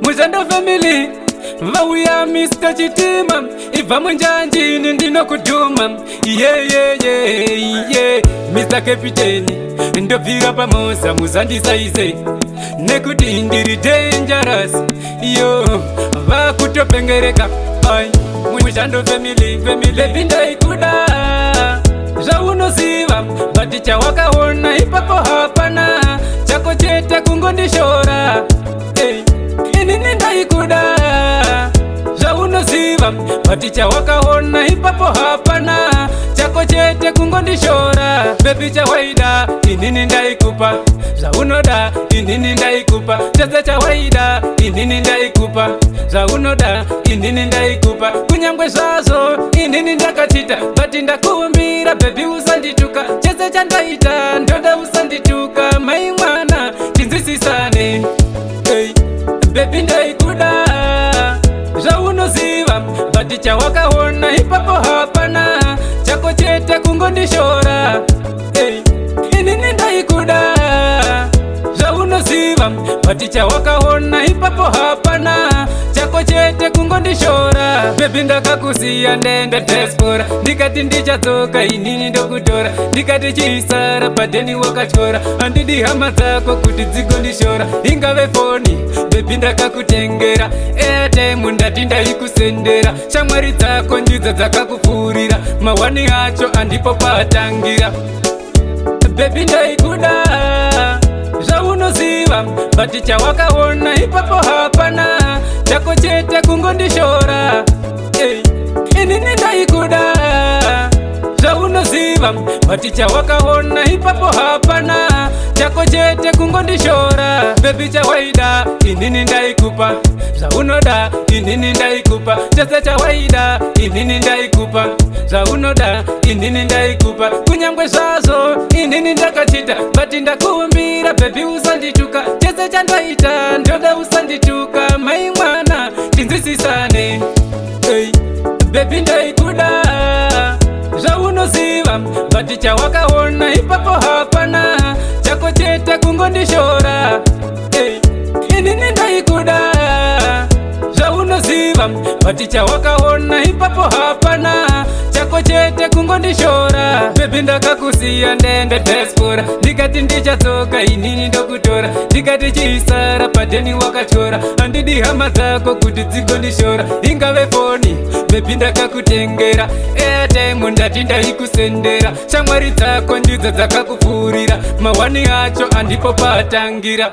Mushando family vauya Mr. Chitima ibva munjanjini ndinokudhuma Mr. Captain ndobvira pamoza muzandisaize nekuti ndiri dangerous vakutopengereka Mushando family baby ndaikuda zvaunoziva bati chawakaona ipapo hapana chako chete kungondishora inini ndaikuda zvaunoziva bati chawakaona ipapo hapana chako chete kungondishora bebi chawaida inini ndaikupa zvaunoda inini ndaikupa chose chawaida inini ndaikupa zvaunoda inini ndaikupa kunyangwe zvazvo inini ndakachita bati ndakuumbira bebi usandituka chose chandaita ndoda usandituka mai mwana tinzwisisane bebi ndaikuda zvaunoziva bati chawakaona ipapo hapana chako chete kungondishora inini ndaikuda zvaunoziva bati chawakaona ipapo hapana chako chete kungondishora bebi ndakakusiya ndenda diaspora ndikati ndichadzoka inini ndokutora ndikati chiisara padheni wakatyora handidi hama dzako kuti dzigondishora ingave foni bebi ndakakutengera airtime ndati ndaikusendera shamwari dzako ndidzo dzakakupfuurira mawani acho andipo patangira bebi ndaikuda zvaunoziva bati chawakaona ipapo hapana chako chete kungondishora inini ndaikuda zvaunoziva bati chawakaona ipapo hapana chako chete kungondishora bebi chawaida inini ndaikupa zvaunoda inini ndaikupa chose chawaida inini ndaikupa zvaunoda inini ndaikupa kunyangwe zvazvo inini ndakachita bati ndakuumbira bebi usandituka chose chandaita ndoda usandituka mai mwana tinzwisisane bebi ndaikuda zvaunoziva bati chawakaona ipapo hapana chako chete kungondishora inini ndaikuda zvaunoziva bati chawakaona ipapo hapana chako chete kungondishora bebi ndakakusiya ndenda diaspora ndikati ndichadzoka inini ndokutora ndikati chiisara padheni wakatyora handidi hama dzako kuti dzigondishora ingave foni bebi ndakakutengera airtime ndati ndaikusendera shamwari dzako ndidzo dzakakupfuurira mawani acho andipo patangira